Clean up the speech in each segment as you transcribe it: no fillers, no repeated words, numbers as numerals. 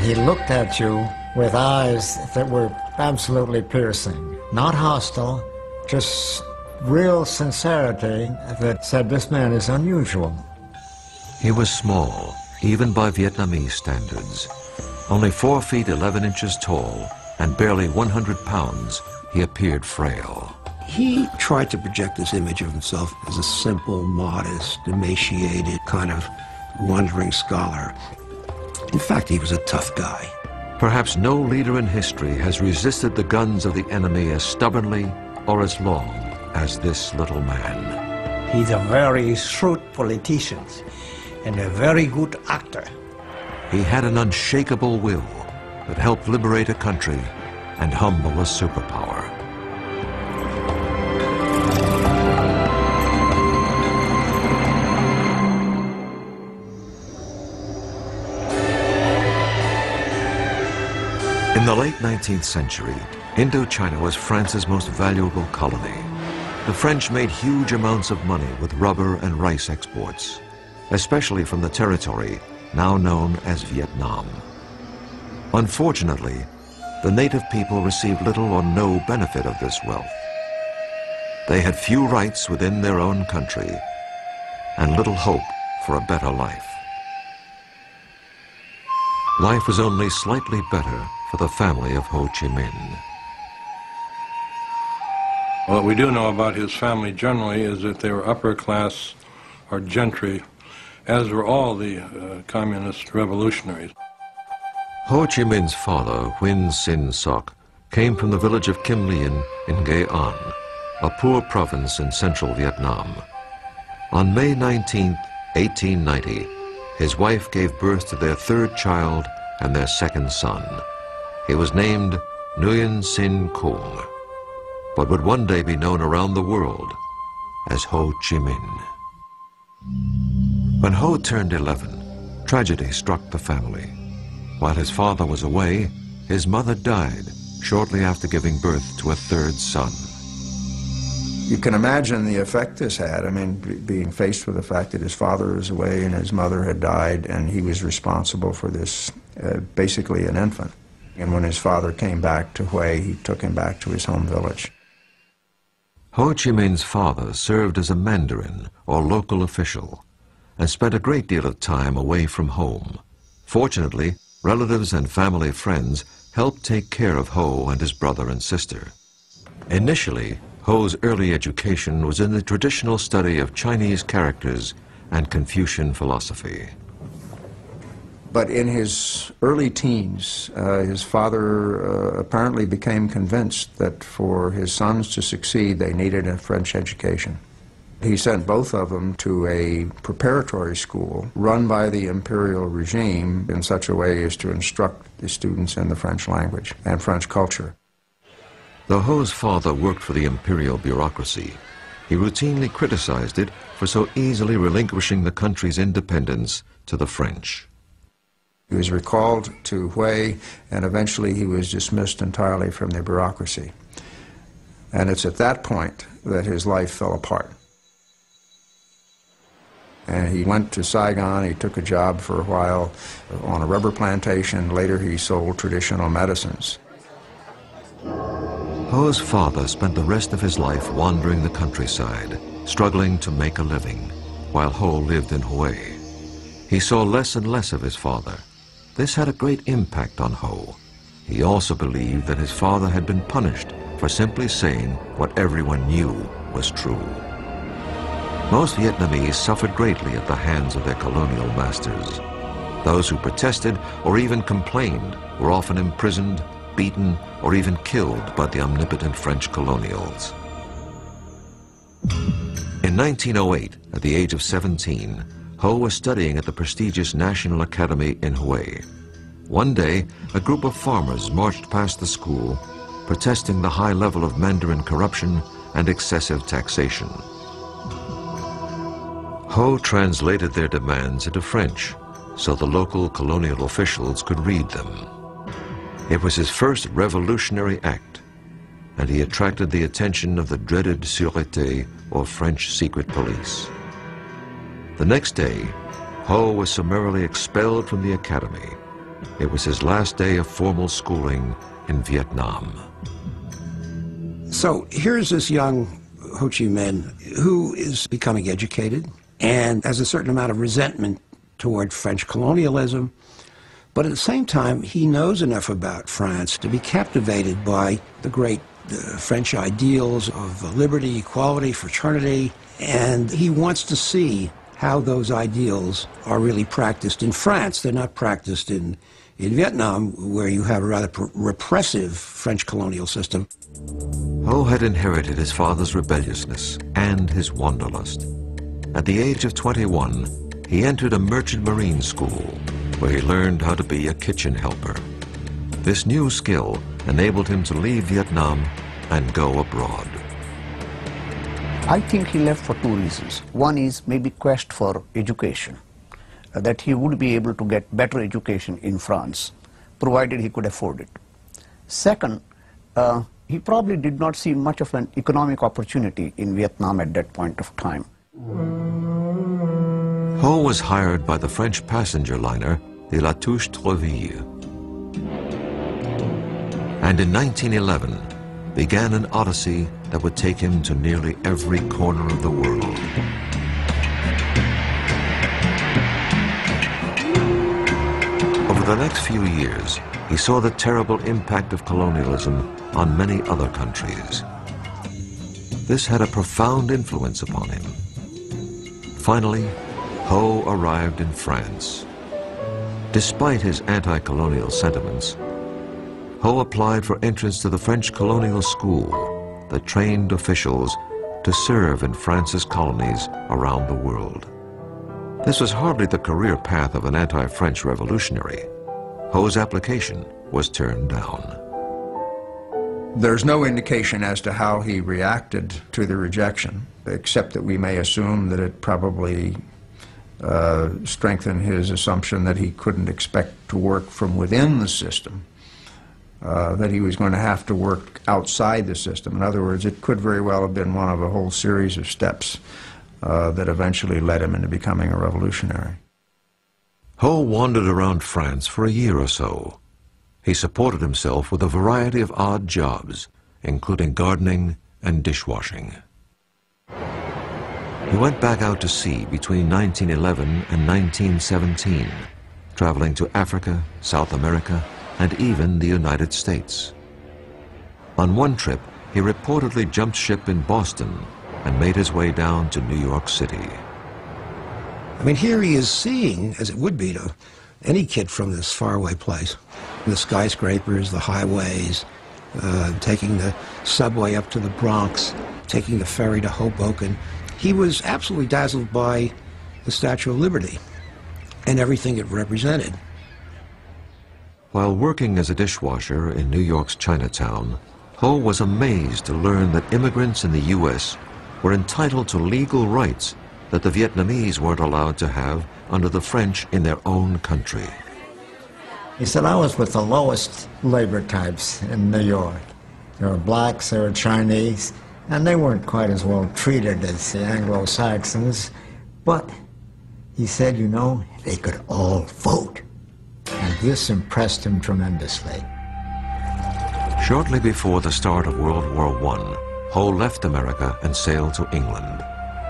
He looked at you with eyes that were absolutely piercing, not hostile, just real sincerity that said this man is unusual. He was small, even by Vietnamese standards. Only 4 feet 11 inches tall and barely 100 pounds, he appeared frail. He tried to project this image of himself as a simple, modest, emaciated, kind of wandering scholar. In fact, he was a tough guy. Perhaps no leader in history has resisted the guns of the enemy as stubbornly or as long as this little man. He's a very shrewd politician and a very good actor. He had an unshakable will that helped liberate a country and humble a superpower. In the late 19th century, Indochina was France's most valuable colony. The French made huge amounts of money with rubber and rice exports, especially from the territory now known as Vietnam. Unfortunately, the native people received little or no benefit of this wealth. They had few rights within their own country and little hope for a better life. Life was only slightly better for the family of Ho Chi Minh. What we do know about his family generally is that they were upper class or gentry, as were all the communist revolutionaries. Ho Chi Minh's father, Huynh Sinh Soc, came from the village of Kim Lien in Nghệ An, a poor province in central Vietnam. On May 19, 1890, his wife gave birth to their third child and their second son. He was named Nguyen Sinh Kung, but would one day be known around the world as Ho Chi Minh. When Ho turned 11, tragedy struck the family. While his father was away, his mother died shortly after giving birth to a third son. You can imagine the effect this had. I mean, being faced with the fact that his father was away and his mother had died, and he was responsible for this, basically an infant. And when his father came back to Hue, he took him back to his home village. Ho Chi Minh's father served as a mandarin or local official and spent a great deal of time away from home. Fortunately, relatives and family friends helped take care of Ho and his brother and sister. Initially, Ho's early education was in the traditional study of Chinese characters and Confucian philosophy. But in his early teens, his father apparently became convinced that for his sons to succeed, they needed a French education. He sent both of them to a preparatory school run by the imperial regime in such a way as to instruct the students in the French language and French culture. Though Ho's father worked for the imperial bureaucracy, he routinely criticized it for so easily relinquishing the country's independence to the French. He was recalled to Hue, and eventually he was dismissed entirely from the bureaucracy. And it's at that point that his life fell apart. And he went to Saigon. He took a job for a while on a rubber plantation. Later he sold traditional medicines. Ho's father spent the rest of his life wandering the countryside, struggling to make a living, while Ho lived in Hue. He saw less and less of his father. This had a great impact on Ho. He also believed that his father had been punished for simply saying what everyone knew was true. Most Vietnamese suffered greatly at the hands of their colonial masters. Those who protested or even complained were often imprisoned, beaten, or even killed by the omnipotent French colonials. In 1908, at the age of 17, Ho was studying at the prestigious National Academy in Hue. One day, a group of farmers marched past the school, protesting the high level of Mandarin corruption and excessive taxation. Ho translated their demands into French so the local colonial officials could read them. It was his first revolutionary act, and he attracted the attention of the dreaded Sûreté, or French secret police. The next day, Ho was summarily expelled from the academy, It was his last day of formal schooling in Vietnam. So here's this young Ho Chi Minh who is becoming educated and has a certain amount of resentment toward French colonialism, but at the same time he knows enough about France to be captivated by the great French ideals of liberty, equality, fraternity, and he wants to see how those ideals are really practiced in France. They're not practiced in Vietnam, where you have a rather repressive French colonial system. Ho had inherited his father's rebelliousness and his wanderlust. At the age of 21, he entered a merchant marine school where he learned how to be a kitchen helper. This new skill enabled him to leave Vietnam and go abroad. I think he left for two reasons. One is maybe quest for education, that he would be able to get better education in France, provided he could afford it. Second, he probably did not see much of an economic opportunity in Vietnam at that point of time. Ho was hired by the French passenger liner, the La Touche-Treville. And in 1911, began an odyssey that would take him to nearly every corner of the world. Over the next few years, he saw the terrible impact of colonialism on many other countries. This had a profound influence upon him. Finally, Ho arrived in France. Despite his anti-colonial sentiments, Ho applied for entrance to the French colonial school that trained officials to serve in France's colonies around the world. This was hardly the career path of an anti-French revolutionary. Ho's application was turned down. There's no indication as to how he reacted to the rejection, except that we may assume that it probably strengthened his assumption that he couldn't expect to work from within the system, that he was going to have to work outside the system. In other words, it could very well have been one of a whole series of steps that eventually led him into becoming a revolutionary. Ho wandered around France for a year or so. He supported himself with a variety of odd jobs, including gardening and dishwashing. He went back out to sea between 1911 and 1917, traveling to Africa, South America, and even the United States. On one trip, he reportedly jumped ship in Boston and made his way down to New York City. I mean, here he is seeing, as it would be to any kid from this faraway place, the skyscrapers, the highways, taking the subway up to the Bronx, taking the ferry to Hoboken. He was absolutely dazzled by the Statue of Liberty and everything it represented. While working as a dishwasher in New York's Chinatown, Ho was amazed to learn that immigrants in the U.S. were entitled to legal rights that the Vietnamese weren't allowed to have under the French in their own country. He said, I was with the lowest labor types in New York. There were blacks, there were Chinese, and they weren't quite as well treated as the Anglo-Saxons. But he said, you know, they could all vote. And this impressed him tremendously. Shortly before the start of World War I, Ho left America and sailed to England.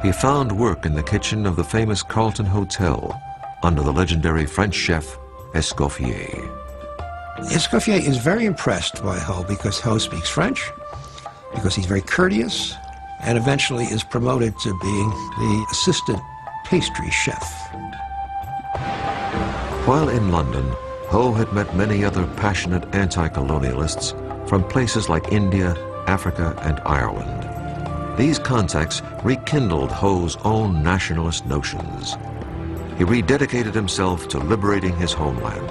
He found work in the kitchen of the famous Carlton Hotel under the legendary French chef Escoffier. Escoffier is very impressed by Ho because Ho speaks French, because he's very courteous, and eventually is promoted to being the assistant pastry chef. While in London, Ho had met many other passionate anti-colonialists from places like India, Africa, and Ireland. These contacts rekindled Ho's own nationalist notions. He rededicated himself to liberating his homeland.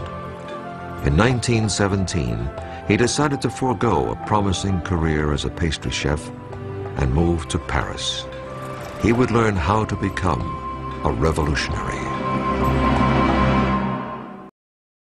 In 1917, he decided to forego a promising career as a pastry chef and move to Paris. He would learn how to become a revolutionary.